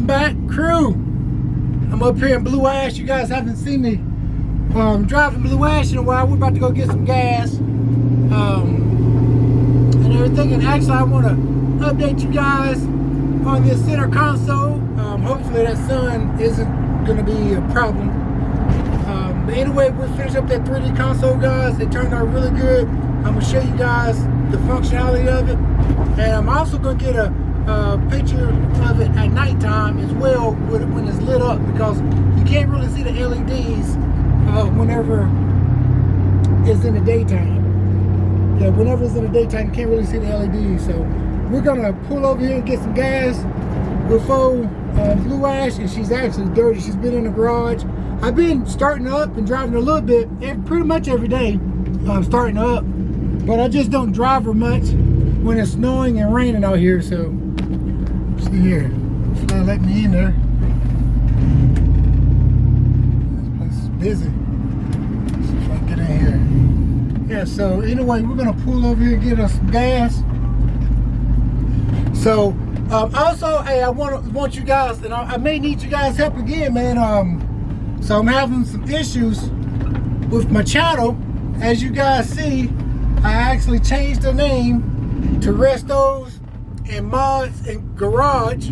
welcome back, crew. I'm up here in Blue Ash. You guys haven't seen me driving Blue Ash in a while. We're about to go get some gas and everything. And actually, I want to update you guys on this center console. Hopefully, that sun isn't going to be a problem. But anyway, we'll finish up that 3D console, guys. It turned out really good. I'm going to show you guys the functionality of it. And I'm also going to get a picture of it at nighttime as well when it's lit up, because you can't really see the LEDs whenever it's in the daytime. Yeah, whenever it's in the daytime, you can't really see the LEDs. So we're gonna pull over here and get some gas before Blue Ash, and she's actually dirty. She's been in the garage. I've been starting up and driving a little bit, pretty much every day. I'm starting up, but I just don't drive her much when it's snowing and raining out here. So see here, it's not letting me in there. This place is busy. Let's see if I can get in here. Yeah, so anyway, we're gonna pull over here and get us some gas. So also, hey, I want you guys, and I may need you guys' help again, man. So I'm having some issues with my channel. As you guys see, I actually changed the name to Restos and Mods and Garage.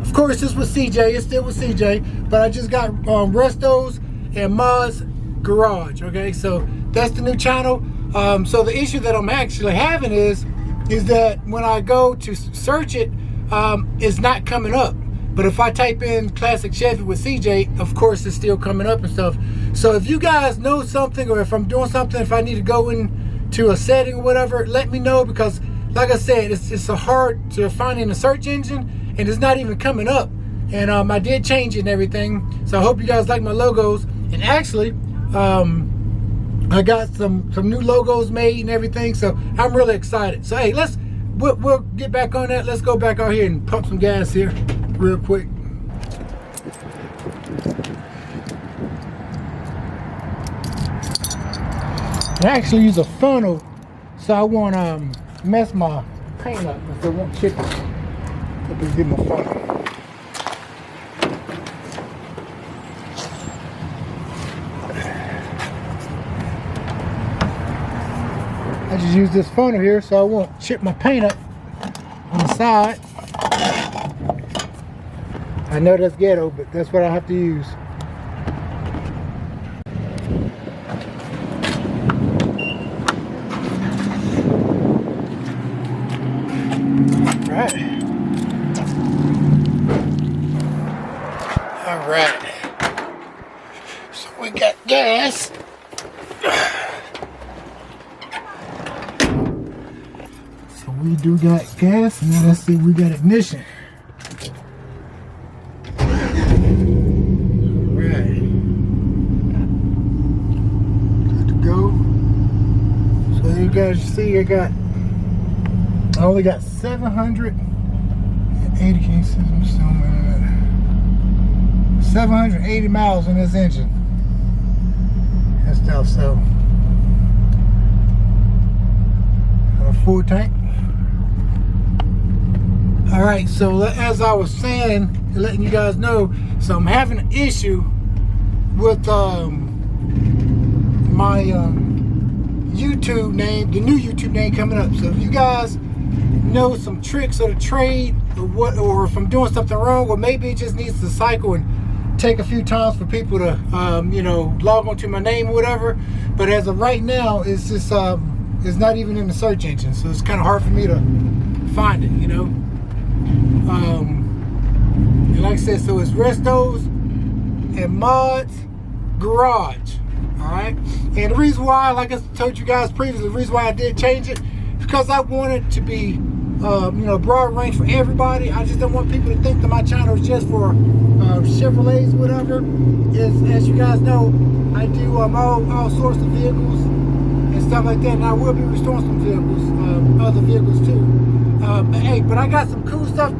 Of course, this was CJ. It's still with CJ, but I just got Restos and Mods Garage. Okay, so that's the new channel. So the issue that I'm actually having is that when I go to search it, it's not coming up. But if I type in Classic Chevy with CJ, of course it's still coming up and stuff. So if you guys know something, or if I'm doing something, if I need to go into a setting or whatever, let me know, because like I said, it's so hard to find in the search engine, and it's not even coming up. And I did change it and everything. So I hope you guys like my logos. And actually, I got some new logos made and everything. So I'm really excited. So hey, we'll get back on that. Let's go back out here and pump some gas here real quick. I actually use a funnel, so I won't mess my paint up, so I won't chip it. Let me get my funnel. I just use this funnel here so I won't chip my paint up on the side. I know that's ghetto, but that's what I have to use. All right. So we got gas. So we do got gas, and then let's see, we got ignition. You guys see, I only got 780, can you see them somewhere? 780 miles in this engine and stuff. So a full tank. All right, so as I was saying, letting you guys know, so I'm having an issue with my YouTube name, the new YouTube name coming up. So if you guys know some tricks of the trade, or if I'm doing something wrong, or maybe it just needs to cycle and take a few times for people to you know, log onto my name or whatever. But as of right now, it's just it's not even in the search engine, so it's kind of hard for me to find it, you know. And like I said, so it's Restos and Mods Garage. Alright, and the reason why, like I told you guys previously, the reason why I did change it is because I want it to be you know, broad range for everybody. I just don't want people to think that my channel is just for Chevrolets or whatever. As you guys know, I do all sorts of vehicles and stuff like that, and I will be restoring some vehicles, other vehicles too. But hey, but I got some cool stuff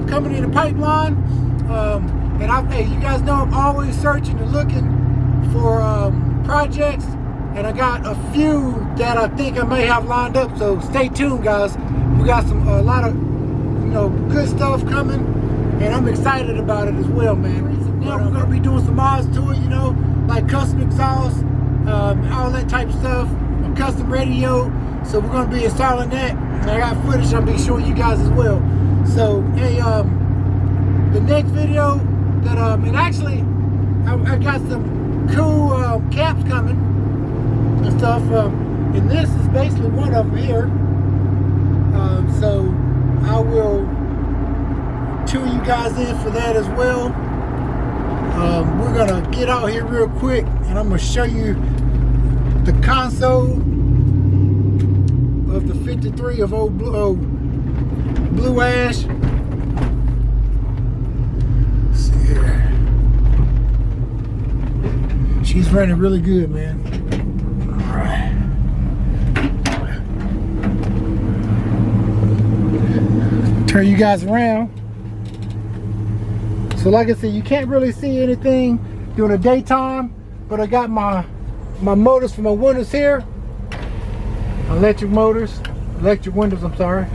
coming in the pipeline, and hey, you guys know I'm always searching and looking for projects, and I got a few that I think I may have lined up, so stay tuned, guys. We got a lot of, you know, good stuff coming, and I'm excited about it as well, man. Now we're gonna be doing some mods to it, you know, like custom exhaust, all that type of stuff, a custom radio. So we're gonna be installing that. And I got footage I'll be showing you guys as well. So hey, the next video that and actually I got some cool caps coming and stuff. And this is basically one of them here. So I will tune you guys in for that as well. We're gonna get out here real quick and I'm gonna show you the console of the 53 of old Blue Ash. Let's see here. She's running really good, man. All right. Turn you guys around. So like I said, you can't really see anything during the daytime, but I got my motors for my windows here. Electric windows, I'm sorry.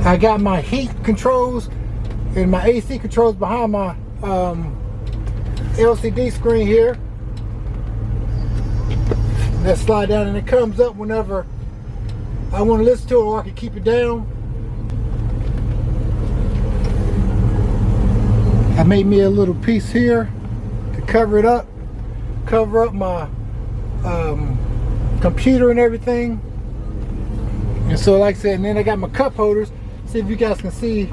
I got my heat controls and my AC controls behind my LCD screen here. That slide down and it comes up whenever I want to listen to it, or I can keep it down. I made me a little piece here to cover it up, cover up my computer and everything. And so like I said, and then I got my cup holders. See if you guys can see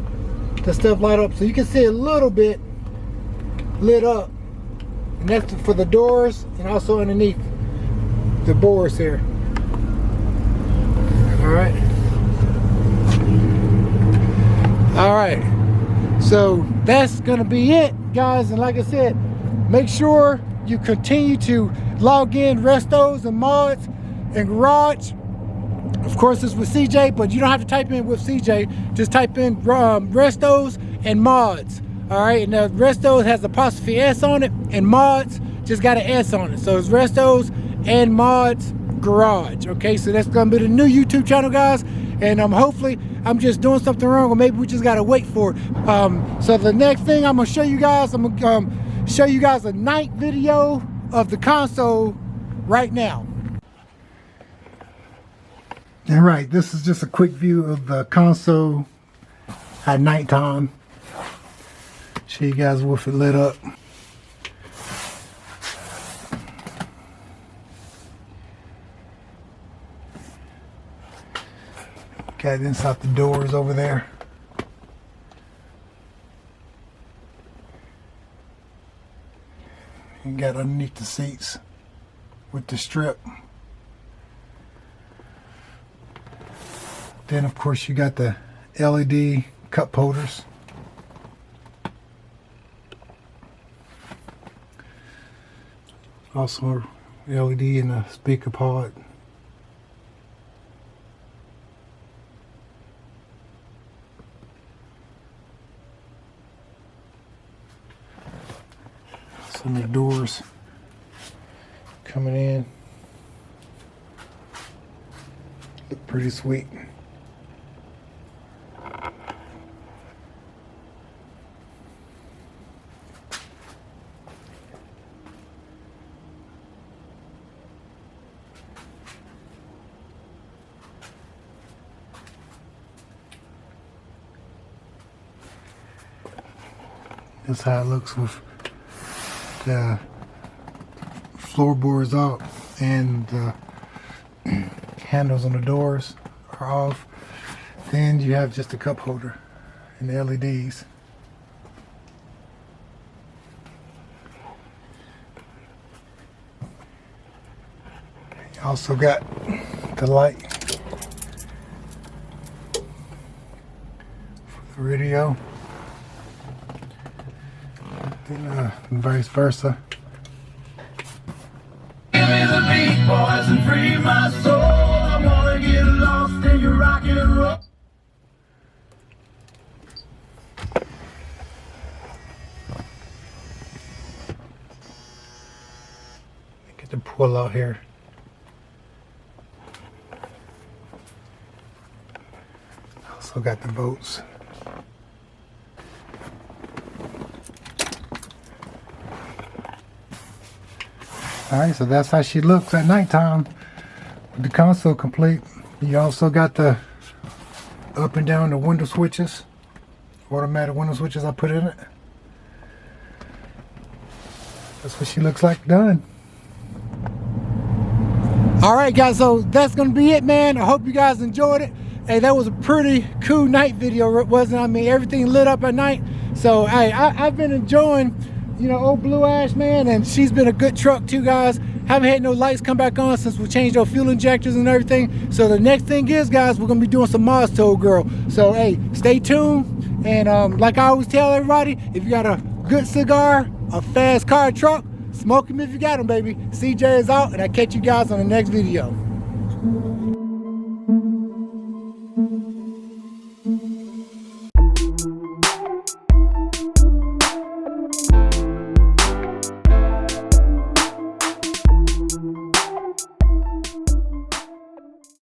the stuff light up. So you can see a little bit lit up. And that's for the doors and also underneath the boards here. Alright. Alright. So that's gonna be it, guys. And like I said, make sure you continue to log in Restos and Mods and Garage. Of course, it's with CJ, but you don't have to type in with CJ. Just type in Restos and Mods. All right, and Restos has apostrophe S on it, and Mods just got an S on it. So it's Restos and Mods Garage. Okay, so that's gonna be the new YouTube channel, guys. And hopefully I'm just doing something wrong, or maybe we just gotta wait for it. So the next thing I'm gonna show you guys, I'm gonna show you guys a night video of the console right now. All right, this is just a quick view of the console at nighttime. Show you guys with it lit up. Got it inside the doors over there. You got underneath the seats with the strip. Then of course you got the LED cup holders. Also LED in the speaker pod. Some of the doors coming in. Look pretty sweet. That's how it looks with the floorboards up and the handles on the doors are off. Then you have just a cup holder and the LEDs. You also got the light for the radio. And vice versa. Give me the beat, boys, and free my soul. I wanna get lost in your rock and roll. Get the pull out here. Also got the bolts Alright, so that's how she looks at nighttime with the console complete. You also got the up and down the window switches, automatic window switches I put in it. That's what she looks like done. Alright guys, so that's gonna be it, man. I hope you guys enjoyed it. Hey, that was a pretty cool night video, wasn't it? I mean, everything lit up at night. So hey, I've been enjoying, you know, old Blue Ash, man, and she's been a good truck too, guys. Haven't had no lights come back on since we changed our fuel injectors and everything. So the next thing is, guys, we're gonna be doing some mods to old girl. So hey, stay tuned. And like I always tell everybody, if you got a good cigar, a fast car, truck, smoke them if you got them, baby. CJ is out, and I'll catch you guys on the next video.